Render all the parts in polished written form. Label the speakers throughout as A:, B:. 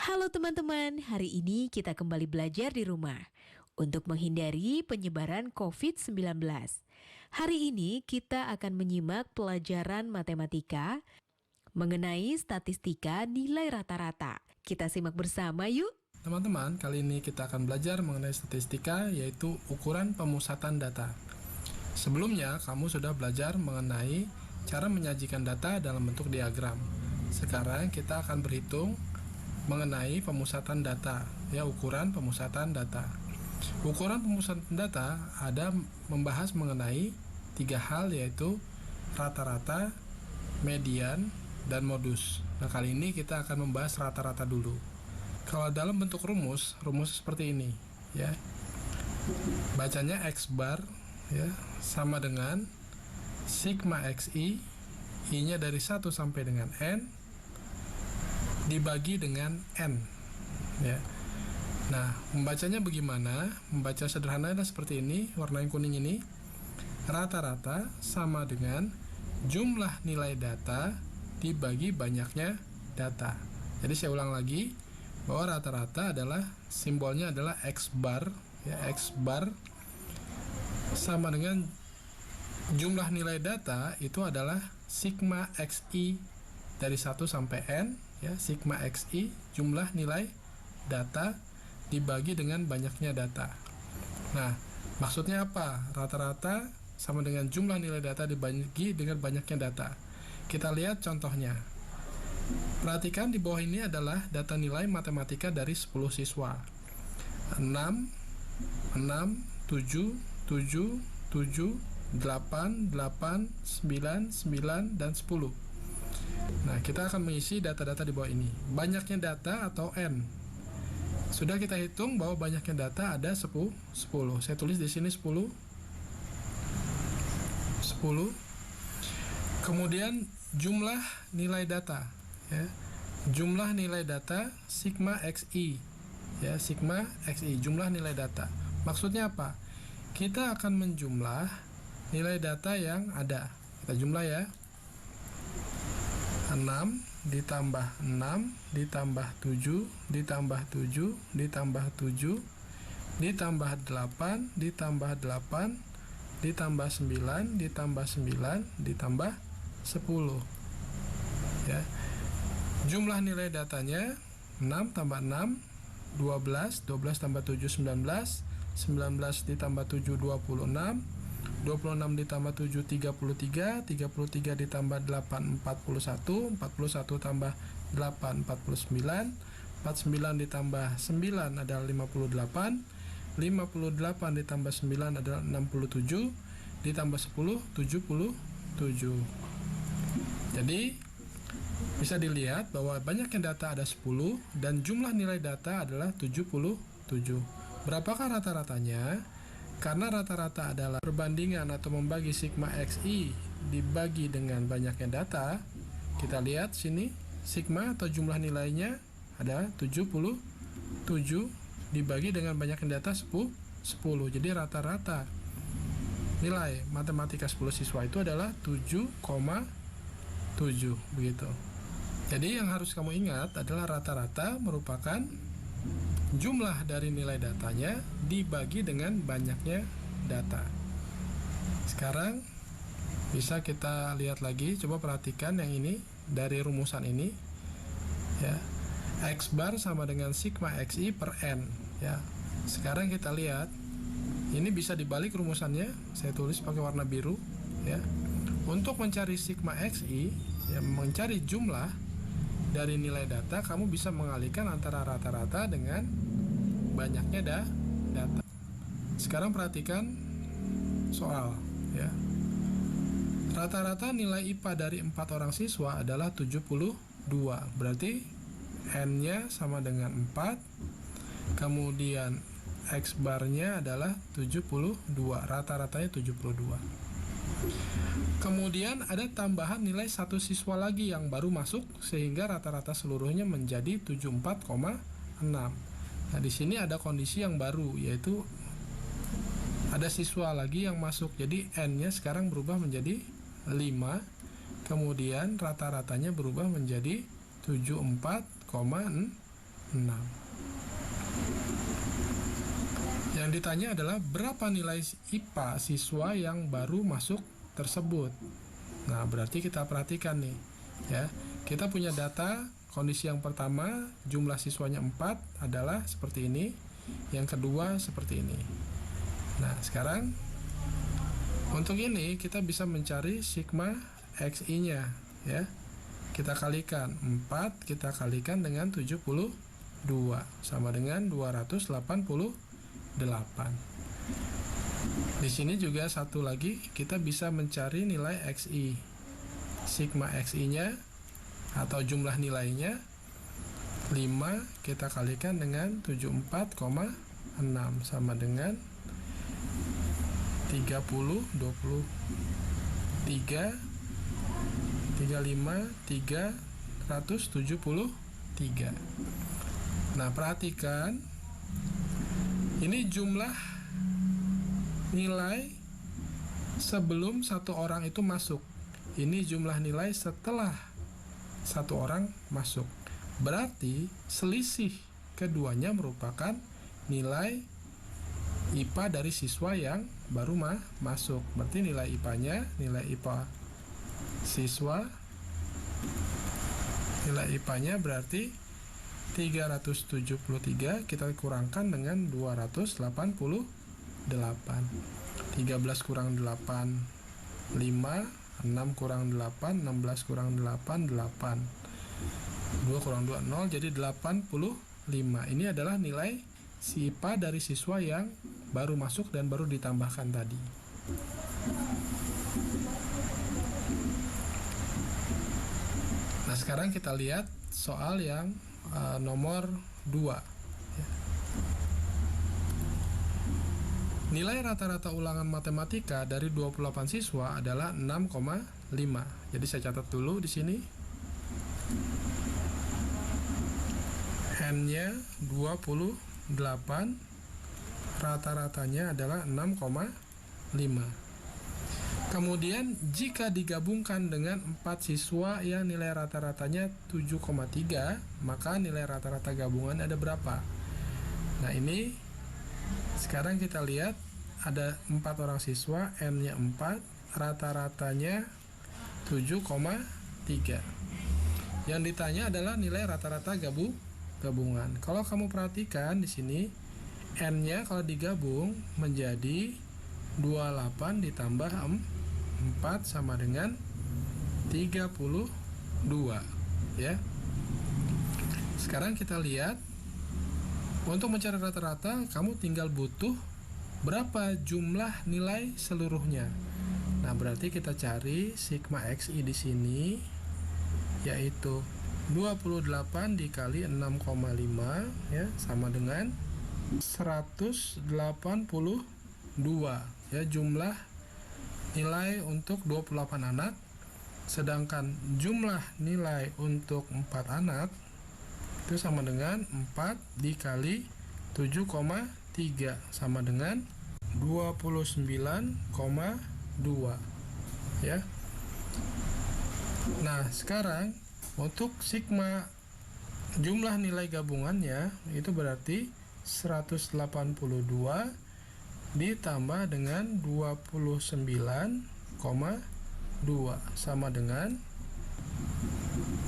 A: Halo teman-teman, hari ini kita kembali belajar di rumah untuk menghindari penyebaran COVID-19. Hari ini kita akan menyimak pelajaran matematika mengenai statistika nilai rata-rata. Kita simak bersama yuk.
B: Teman-teman, kali ini kita akan belajar mengenai statistika, yaitu ukuran pemusatan data. Sebelumnya, kamu sudah belajar mengenai cara menyajikan data dalam bentuk diagram. Sekarang kita akan berhitung mengenai pemusatan data, ukuran pemusatan data. Ukuran pemusatan data ada membahas mengenai 3 hal, yaitu rata-rata, median, dan modus. Nah, kali ini kita akan membahas rata-rata dulu. Kalau dalam bentuk rumus seperti ini, bacanya X bar, sama dengan sigma XI, I-nya dari 1 sampai dengan N, dibagi dengan N. Nah, membacanya bagaimana? Membaca sederhananya seperti ini, warna yang kuning ini. Rata-rata sama dengan jumlah nilai data dibagi banyaknya data. Jadi saya ulang lagi, bahwa rata-rata adalah simbolnya adalah X bar, X bar sama dengan jumlah nilai data itu adalah sigma XI dari 1 sampai N, sigma XI jumlah nilai data dibagi dengan banyaknya data. Nah, maksudnya apa? Rata-rata sama dengan jumlah nilai data dibagi dengan banyaknya data. Kita lihat contohnya. Perhatikan di bawah ini adalah data nilai matematika dari 10 siswa. 6, 7, 7, 7, 8, 8, 9, 9, dan 10. Nah, kita akan mengisi data-data di bawah ini. Banyaknya data atau N. Sudah kita hitung bahwa banyaknya data ada 10. Saya tulis di sini 10. Kemudian jumlah nilai data, jumlah nilai data sigma XI, sigma XI jumlah nilai data. Maksudnya apa? Kita akan menjumlah nilai data yang ada. Kita jumlah 6 ditambah 6 ditambah 7 ditambah 7 ditambah 7 ditambah 8 ditambah 8 ditambah 9 ditambah 9 ditambah 10. Jumlah nilai datanya 6 tambah 6 12, 12 tambah 7 19, 19 ditambah 7 26, 26 ditambah 7 33, 33 ditambah 8 41, 41 tambah 8 49, 49 ditambah 9 adalah 58, 58 ditambah 9 adalah 67, ditambah 10 77. Jadi bisa dilihat bahwa banyaknya data ada 10 dan jumlah nilai data adalah 77. Berapakah rata-ratanya? Karena rata-rata adalah perbandingan atau membagi sigma XI dibagi dengan banyaknya data. Kita lihat sini, sigma atau jumlah nilainya ada 77 dibagi dengan banyaknya data 10. Jadi rata-rata nilai matematika 10 siswa itu adalah 7,7 begitu. Jadi yang harus kamu ingat adalah rata-rata merupakan jumlah dari nilai datanya dibagi dengan banyaknya data. Sekarang bisa kita lihat lagi, coba perhatikan yang ini dari rumusan ini, X bar sama dengan sigma XI per N, Sekarang kita lihat, ini bisa dibalik rumusannya, saya tulis pakai warna biru, Untuk mencari sigma XI, mencari jumlah dari nilai data, kamu bisa mengalihkan antara rata-rata dengan banyaknya data. Sekarang perhatikan soal, Rata-rata nilai IPA dari 4 orang siswa adalah 72. Berarti N-nya sama dengan 4. Kemudian X barnya adalah 72. Rata-ratanya 72. Kemudian ada tambahan nilai 1 siswa lagi yang baru masuk sehingga rata-rata seluruhnya menjadi 74,6. Nah, di sini ada kondisi yang baru, yaitu ada siswa lagi yang masuk. Jadi N-nya sekarang berubah menjadi 5. Kemudian rata-ratanya berubah menjadi 74,6. Yang ditanya adalah berapa nilai IPA siswa yang baru masuk tersebut. Nah, berarti kita perhatikan nih, ya. Kita punya data kondisi yang pertama, jumlah siswanya 4 adalah seperti ini, yang kedua seperti ini. Nah, sekarang untuk ini kita bisa mencari sigma XI-nya, ya. Kita kalikan 4, kita kalikan dengan 72 sama dengan 288. Di sini juga satu lagi kita bisa mencari nilai XI. Sigma XI-nya atau jumlah nilainya 5 kita kalikan dengan 74,6 sama dengan 30, 23, 35, 373. Nah, perhatikan ini jumlah nilai sebelum satu orang itu masuk. Ini jumlah nilai setelah satu orang masuk. Berarti selisih keduanya merupakan nilai IPA dari siswa yang baru masuk. Berarti nilai IPA-nya, nilai IPA siswa, nilai IPA-nya berarti 373 kita kurangkan dengan 288. 13 kurang 8, 5, 6 kurang 8, 16 kurang 8, 8. 2 kurang 2, 0, jadi 85. Ini adalah nilai si IPA dari siswa yang baru masuk dan baru ditambahkan tadi. Nah, sekarang kita lihat soal yang nomor 2. Nilai rata-rata ulangan matematika dari 28 siswa adalah 6,5. Jadi saya catat dulu di sini. N-nya 28, rata-ratanya adalah 6,5. Kemudian jika digabungkan dengan 4 siswa yang nilai rata-ratanya 7,3, maka nilai rata-rata gabungan ada berapa? Nah, ini sekarang kita lihat ada 4 orang siswa, N-nya 4, rata-ratanya 7,3. Yang ditanya adalah nilai rata-rata gabungan. Kalau kamu perhatikan di sini, N-nya kalau digabung menjadi 28 ditambah 4 sama dengan 32, ya. Sekarang kita lihat untuk mencari rata-rata kamu tinggal butuh berapa jumlah nilai seluruhnya. Nah, berarti kita cari sigma XI di sini yaitu 28 dikali 6,5 ya sama dengan 182 ya, jumlah nilai untuk 28 anak, sedangkan jumlah nilai untuk 4 anak itu sama dengan 4 dikali 7,3 sama dengan 29,2 ya. Nah, sekarang untuk sigma jumlah nilai gabungannya itu berarti 182 ditambah dengan 29,2 sama dengan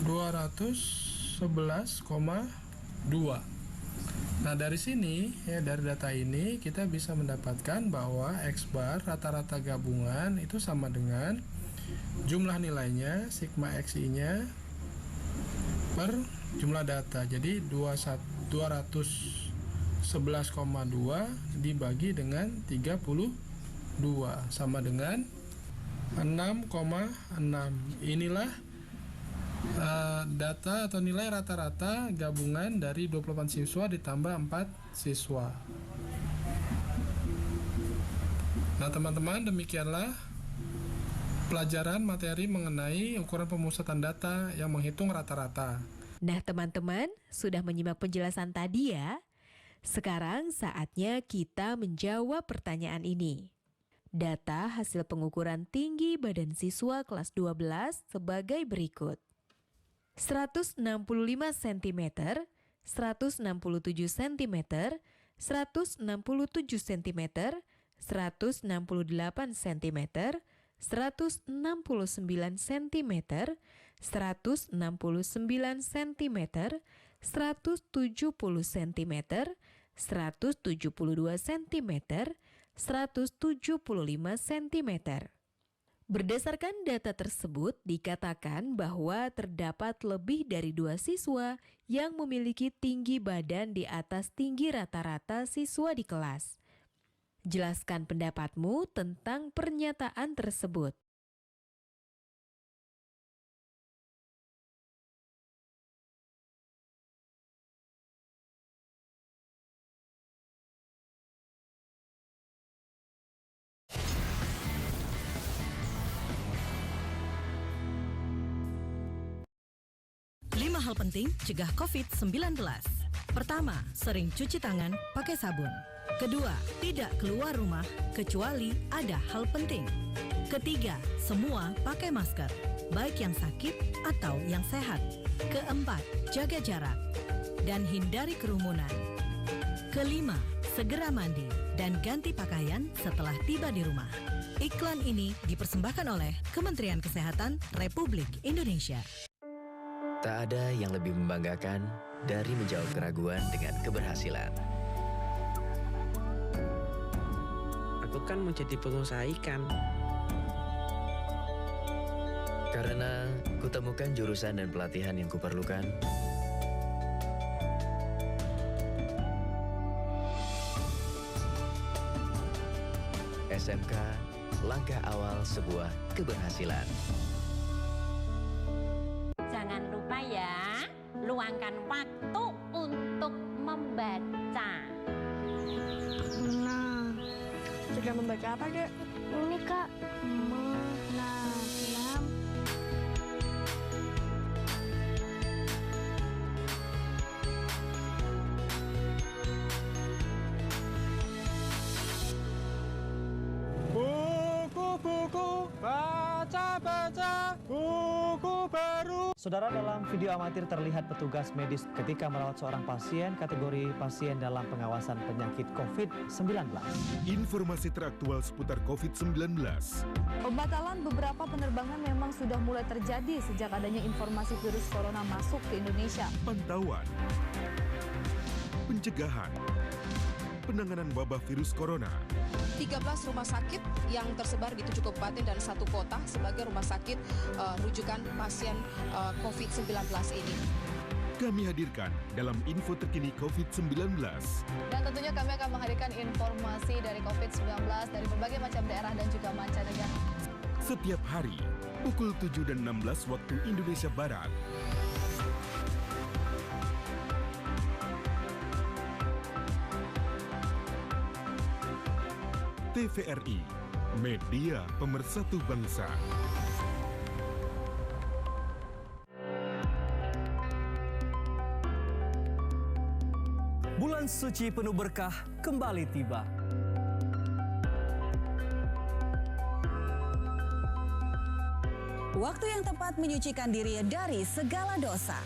B: 211,2. Nah, dari sini ya, dari data ini kita bisa mendapatkan bahwa X bar rata-rata gabungan itu sama dengan jumlah nilainya sigma XI-nya per jumlah data. Jadi 211,2 dibagi dengan 32 sama dengan 6,6. Inilah data atau nilai rata-rata gabungan dari 28 siswa ditambah 4 siswa. Nah, teman-teman, demikianlah pelajaran materi mengenai ukuran pemusatan data yang menghitung rata-rata.
A: Nah, teman-teman, sudah menyimak penjelasan tadi ya? Sekarang saatnya kita menjawab pertanyaan ini. Data hasil pengukuran tinggi badan siswa kelas 12 sebagai berikut. 165 cm 167 cm, 167 cm, 168 cm, 169 cm, 169 cm, 170 cm, 172 cm, 175 cm. Berdasarkan data tersebut, dikatakan bahwa terdapat lebih dari 2 siswa yang memiliki tinggi badan di atas tinggi rata-rata siswa di kelas. Jelaskan pendapatmu tentang pernyataan tersebut.
C: Lima hal penting cegah COVID-19. Pertama, sering cuci tangan pakai sabun. Kedua, tidak keluar rumah kecuali ada hal penting. Ketiga, semua pakai masker, baik yang sakit atau yang sehat. Keempat, jaga jarak dan hindari kerumunan. Kelima, segera mandi dan ganti pakaian setelah tiba di rumah. Iklan ini dipersembahkan oleh Kementerian Kesehatan Republik Indonesia.
D: Tak ada yang lebih membanggakan dari menjawab keraguan dengan keberhasilan.
E: Aku kan mau jadi pengusaha ikan.
D: Karena kutemukan jurusan dan pelatihan yang kuperlukan, SMK, langkah awal sebuah keberhasilan.
F: Jangan lupa ya, luangkan waktu untuk membaca.
G: Nah, cegah membaca apa, Dek? Ini, Kak. Menanam.
H: Buku-buku, baca-baca, buku baru.
I: Saudara, dalam video amatir terlihat petugas medis ketika merawat seorang pasien kategori pasien dalam pengawasan penyakit COVID-19.
J: Informasi teraktual seputar COVID-19.
K: Pembatalan beberapa penerbangan memang sudah mulai terjadi sejak adanya informasi virus corona masuk ke Indonesia.
J: Pantauan, pencegahan, penanganan wabah virus corona.
L: 13 rumah sakit yang tersebar di 7 kabupaten dan 1 kota sebagai rumah sakit rujukan pasien COVID-19 ini.
J: Kami hadirkan dalam info terkini COVID-19.
K: Dan tentunya kami akan menghadirkan informasi dari COVID-19 dari berbagai macam daerah dan juga mancanegara.
J: Setiap hari, pukul 7 dan 16 waktu Indonesia Barat. TVRI, media pemersatu bangsa.
M: Bulan suci penuh berkah kembali tiba.
C: Waktu yang tepat menyucikan diri dari segala dosa.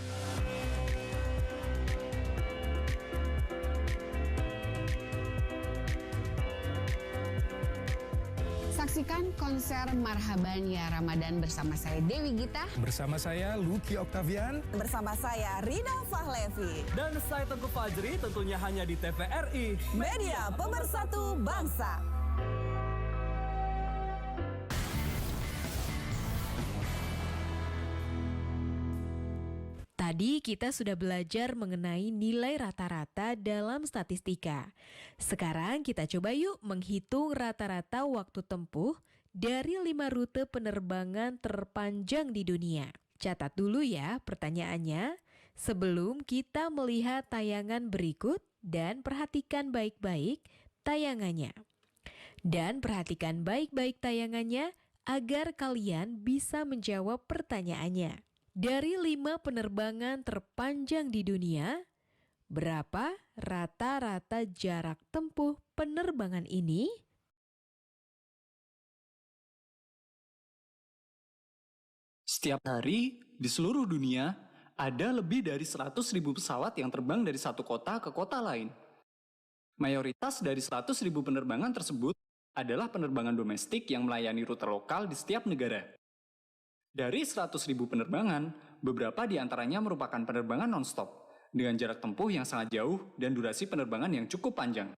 N: Saksikan konser Marhaban Ya Ramadan bersama saya Dewi Gita.
H: Bersama saya Lucky Octavian.
C: Bersama saya Rina Fahlevi.
M: Dan saya Teguh Fajri, tentunya hanya di TVRI,
C: media pemersatu bangsa.
A: Tadi kita sudah belajar mengenai nilai rata-rata dalam statistika. Sekarang kita coba yuk menghitung rata-rata waktu tempuh dari 5 rute penerbangan terpanjang di dunia. Catat dulu ya pertanyaannya sebelum kita melihat tayangan berikut dan perhatikan baik-baik tayangannya. Dan perhatikan baik-baik tayangannya agar kalian bisa menjawab pertanyaannya. Dari 5 penerbangan terpanjang di dunia, berapa rata-rata jarak tempuh penerbangan ini?
O: Setiap hari di seluruh dunia ada lebih dari 100.000 pesawat yang terbang dari satu kota ke kota lain. Mayoritas dari 100.000 penerbangan tersebut adalah penerbangan domestik yang melayani rute lokal di setiap negara. Dari 100.000 penerbangan, beberapa di antaranya merupakan penerbangan non-stop, dengan jarak tempuh yang sangat jauh dan durasi penerbangan yang cukup panjang.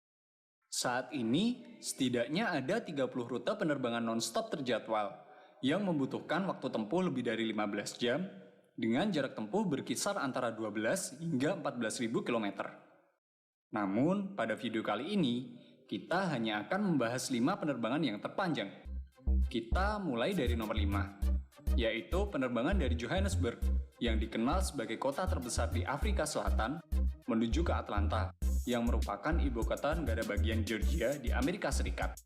O: Saat ini, setidaknya ada 30 rute penerbangan non-stop terjadwal, yang membutuhkan waktu tempuh lebih dari 15 jam, dengan jarak tempuh berkisar antara 12 hingga 14.000 km. Namun, pada video kali ini, kita hanya akan membahas 5 penerbangan yang terpanjang. Kita mulai dari nomor 5, yaitu penerbangan dari Johannesburg, yang dikenal sebagai kota terbesar di Afrika Selatan, menuju ke Atlanta, yang merupakan ibu kota negara bagian Georgia di Amerika Serikat.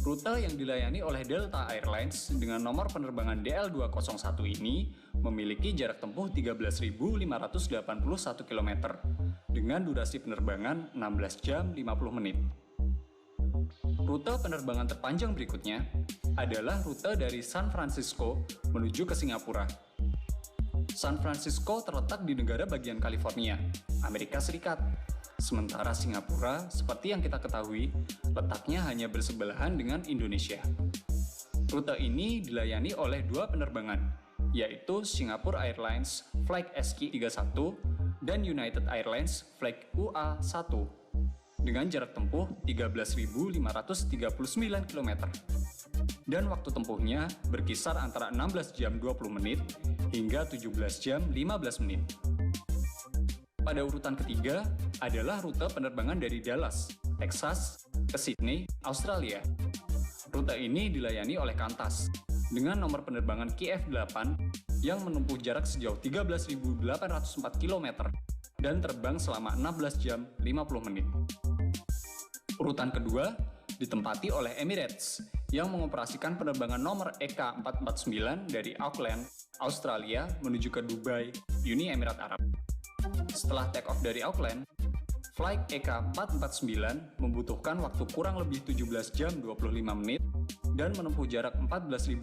O: Rute yang dilayani oleh Delta Airlines dengan nomor penerbangan DL201 ini memiliki jarak tempuh 13.581 km dengan durasi penerbangan 16 jam 50 menit. Rute penerbangan terpanjang berikutnya adalah rute dari San Francisco menuju ke Singapura. San Francisco terletak di negara bagian California, Amerika Serikat. Sementara Singapura, seperti yang kita ketahui, letaknya hanya bersebelahan dengan Indonesia. Rute ini dilayani oleh 2 penerbangan, yaitu Singapore Airlines Flight SQ31 dan United Airlines Flight UA1, dengan jarak tempuh 13.539 km. Dan waktu tempuhnya berkisar antara 16 jam 20 menit hingga 17 jam 15 menit. Pada urutan ketiga adalah rute penerbangan dari Dallas, Texas, ke Sydney, Australia. Rute ini dilayani oleh Qantas dengan nomor penerbangan QF8 yang menempuh jarak sejauh 13.804 km dan terbang selama 16 jam 50 menit. Urutan kedua ditempati oleh Emirates yang mengoperasikan penerbangan nomor EK449 dari Auckland, Australia menuju ke Dubai, Uni Emirat Arab. Setelah take off dari Auckland, flight EK449 membutuhkan waktu kurang lebih 17 jam 25 menit dan menempuh jarak 14.200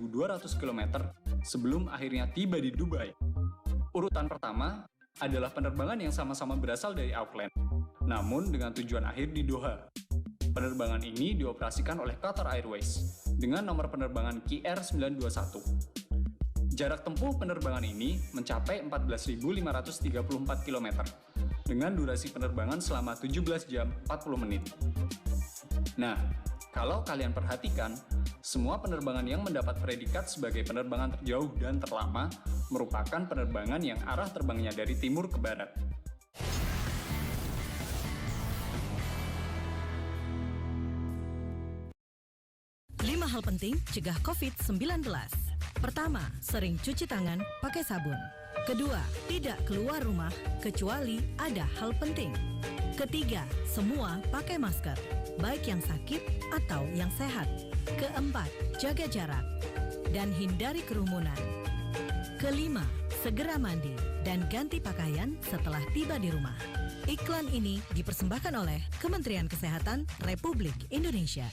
O: km sebelum akhirnya tiba di Dubai. Urutan pertama adalah penerbangan yang sama-sama berasal dari Auckland, namun dengan tujuan akhir di Doha. Penerbangan ini dioperasikan oleh Qatar Airways dengan nomor penerbangan QR921. Jarak tempuh penerbangan ini mencapai 14.534 km dengan durasi penerbangan selama 17 jam 40 menit. Nah, kalau kalian perhatikan, semua penerbangan yang mendapat predikat sebagai penerbangan terjauh dan terlama merupakan penerbangan yang arah terbangnya dari timur ke barat.
C: Hal penting cegah COVID-19. Pertama, sering cuci tangan pakai sabun. Kedua, tidak keluar rumah kecuali ada hal penting. Ketiga, semua pakai masker, baik yang sakit atau yang sehat. Keempat, jaga jarak dan hindari kerumunan. Kelima, segera mandi dan ganti pakaian setelah tiba di rumah. Iklan ini dipersembahkan oleh Kementerian Kesehatan Republik Indonesia.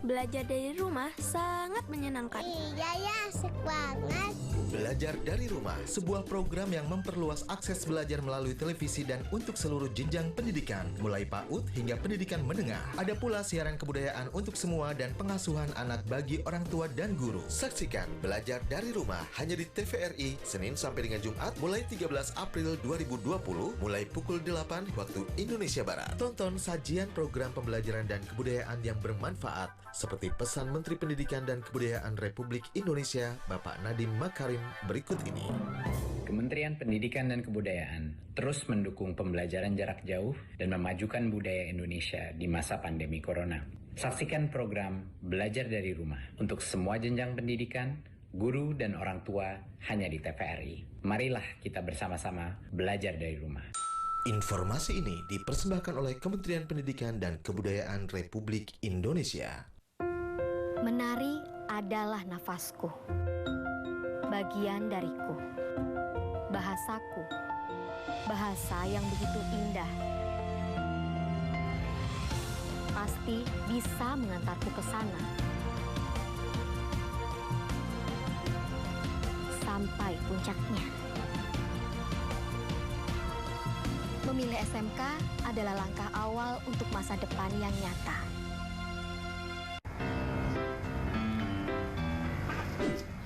G: Belajar dari rumah sangat menyenangkan.
P: Iya ya, asik banget.
Q: Belajar dari Rumah, sebuah program yang memperluas akses belajar melalui televisi dan untuk seluruh jenjang pendidikan, mulai PAUD hingga pendidikan menengah. Ada pula siaran kebudayaan untuk semua dan pengasuhan anak bagi orang tua dan guru. Saksikan Belajar dari Rumah hanya di TVRI, Senin sampai dengan Jumat, mulai 13 April 2020, mulai pukul 8 waktu Indonesia Barat. Tonton sajian program pembelajaran dan kebudayaan yang bermanfaat, seperti pesan Menteri Pendidikan dan Kebudayaan Republik Indonesia, Bapak Nadiem Makarim berikut ini.
R: Kementerian Pendidikan dan Kebudayaan terus mendukung pembelajaran jarak jauh dan memajukan budaya Indonesia di masa pandemi corona. Saksikan program Belajar dari Rumah untuk semua jenjang pendidikan, guru dan orang tua hanya di TVRI. Marilah kita bersama-sama belajar dari rumah.
Q: Informasi ini dipersembahkan oleh Kementerian Pendidikan dan Kebudayaan Republik Indonesia.
S: Menari adalah nafasku, bagian dariku, bahasaku, bahasa yang begitu indah. Pasti bisa mengantarku ke sana. Sampai puncaknya. Memilih SMK adalah langkah awal untuk masa depan yang nyata.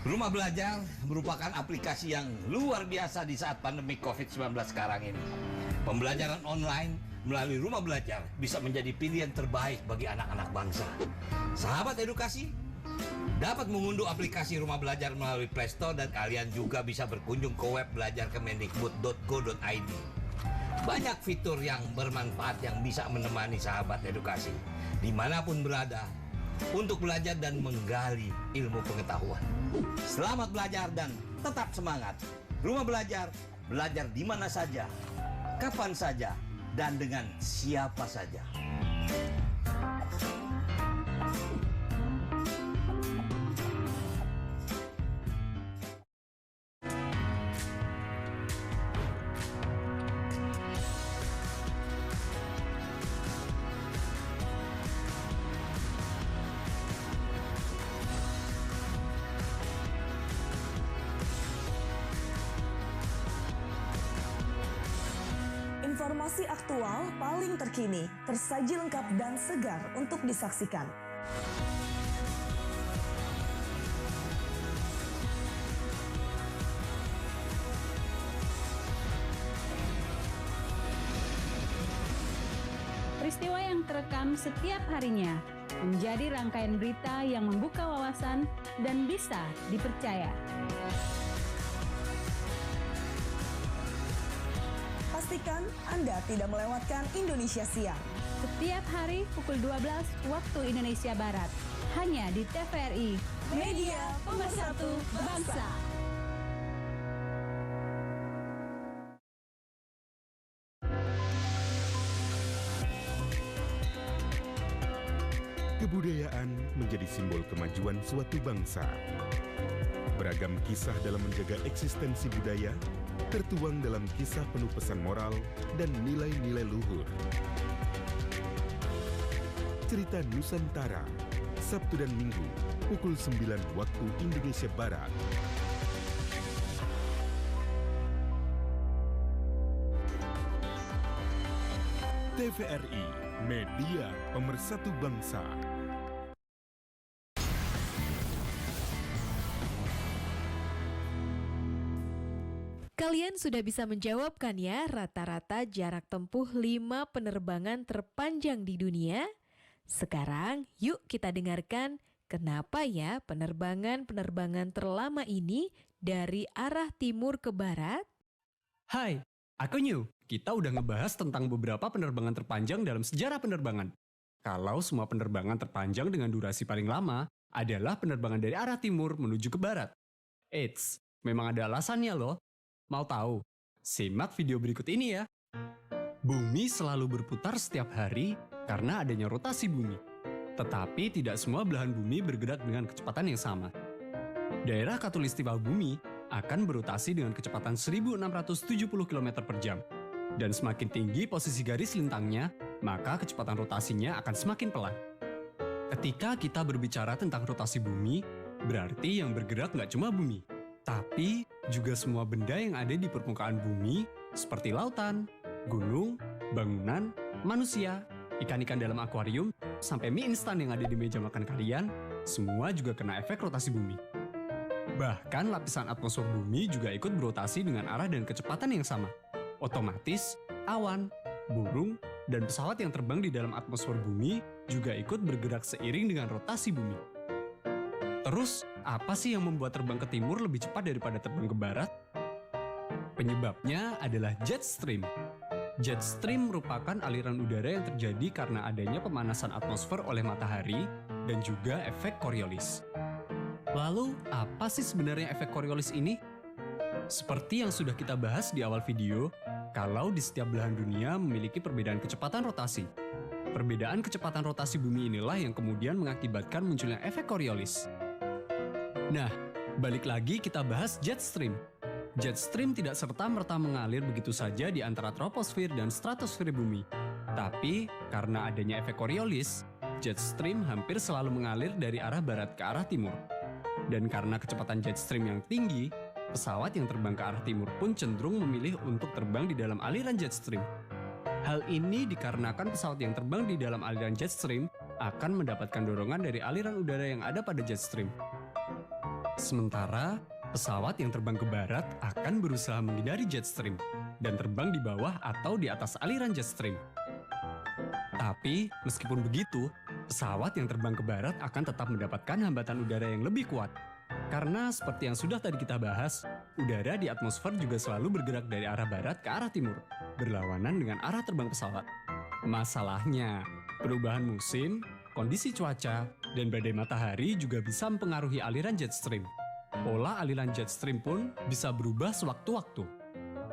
T: Rumah Belajar merupakan aplikasi yang luar biasa di saat pandemi COVID-19 sekarang ini. Pembelajaran online melalui Rumah Belajar bisa menjadi pilihan terbaik bagi anak-anak bangsa. Sahabat edukasi, dapat mengunduh aplikasi Rumah Belajar melalui Play Store dan kalian juga bisa berkunjung ke web belajarkemendikbud.go.id. Banyak fitur yang bermanfaat yang bisa menemani sahabat edukasi dimanapun berada untuk belajar dan menggali ilmu pengetahuan. Selamat belajar dan tetap semangat. Rumah Belajar, belajar di mana saja, kapan saja, dan dengan siapa saja.
U: Informasi aktual paling terkini, tersaji lengkap dan segar untuk disaksikan.
V: Peristiwa yang terekam setiap harinya menjadi rangkaian berita yang membuka wawasan dan bisa dipercaya.
U: Pastikan Anda tidak melewatkan Indonesia Siang.
V: Setiap hari pukul 12 waktu Indonesia Barat. Hanya di TVRI, Media Pemersatu Bangsa.
J: Kebudayaan menjadi simbol kemajuan suatu bangsa. Beragam kisah dalam menjaga eksistensi budaya tertuang dalam kisah penuh pesan moral dan nilai-nilai luhur. Cerita Nusantara, Sabtu dan Minggu, pukul 9 waktu Indonesia Barat. TVRI, Media Pemersatu Bangsa.
A: Kalian sudah bisa menjawab kan ya rata-rata jarak tempuh 5 penerbangan terpanjang di dunia? Sekarang yuk kita dengarkan kenapa ya penerbangan terlama ini dari arah timur ke barat?
M: Hai, aku New. Kita udah ngebahas tentang beberapa penerbangan terpanjang dalam sejarah penerbangan. Kalau semua penerbangan terpanjang dengan durasi paling lama adalah penerbangan dari arah timur menuju ke barat. Eits, memang ada alasannya loh. Mau tahu? Simak video berikut ini ya. Bumi selalu berputar setiap hari karena adanya rotasi bumi. Tetapi tidak semua belahan bumi bergerak dengan kecepatan yang sama. Daerah khatulistiwa bumi akan berotasi dengan kecepatan 1670 km per jam. Dan semakin tinggi posisi garis lintangnya, maka kecepatan rotasinya akan semakin pelan. Ketika kita berbicara tentang rotasi bumi, berarti yang bergerak nggak cuma bumi, tapi juga semua benda yang ada di permukaan bumi seperti lautan, gunung, bangunan, manusia, ikan-ikan dalam akuarium, sampai mie instan yang ada di meja makan kalian, semua juga kena efek rotasi bumi. Bahkan lapisan atmosfer bumi juga ikut berotasi dengan arah dan kecepatan yang sama. Otomatis, awan, burung, dan pesawat yang terbang di dalam atmosfer bumi juga ikut bergerak seiring dengan rotasi bumi. Terus, apa sih yang membuat terbang ke timur lebih cepat daripada terbang ke barat? Penyebabnya adalah jet stream. Jet stream merupakan aliran udara yang terjadi karena adanya pemanasan atmosfer oleh matahari dan juga efek Coriolis. Lalu, apa sih sebenarnya efek Coriolis ini? Seperti yang sudah kita bahas di awal video, kalau di setiap belahan dunia memiliki perbedaan kecepatan rotasi. Perbedaan kecepatan rotasi bumi inilah yang kemudian mengakibatkan munculnya efek Coriolis. Nah, balik lagi kita bahas jet stream. Jet stream tidak serta-merta mengalir begitu saja di antara troposfer dan stratosfer bumi. Tapi, karena adanya efek Coriolis, jet stream hampir selalu mengalir dari arah barat ke arah timur. Dan karena kecepatan jet stream yang tinggi, pesawat yang terbang ke arah timur pun cenderung memilih untuk terbang di dalam aliran jet stream. Hal ini dikarenakan pesawat yang terbang di dalam aliran jet stream akan mendapatkan dorongan dari aliran udara yang ada pada jet stream. Sementara, pesawat yang terbang ke barat akan berusaha menghindari jet stream dan terbang di bawah atau di atas aliran jet stream. Tapi, meskipun begitu, pesawat yang terbang ke barat akan tetap mendapatkan hambatan udara yang lebih kuat. Karena seperti yang sudah tadi kita bahas, udara di atmosfer juga selalu bergerak dari arah barat ke arah timur, berlawanan dengan arah terbang pesawat. Masalahnya, perubahan musim, kondisi cuaca, dan badai matahari juga bisa mempengaruhi aliran jet stream. Pola aliran jet stream pun bisa berubah sewaktu-waktu.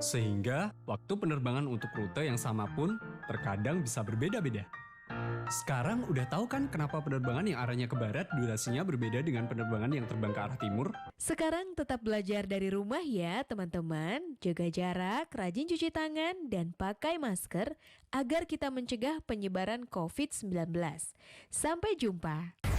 M: Sehingga, waktu penerbangan untuk rute yang sama pun terkadang bisa berbeda-beda. Sekarang udah tahu kan kenapa penerbangan yang arahnya ke barat durasinya berbeda dengan penerbangan yang terbang ke arah timur?
A: Sekarang tetap belajar dari rumah ya teman-teman. Jaga jarak, rajin cuci tangan, dan pakai masker agar kita mencegah penyebaran COVID-19. Sampai jumpa.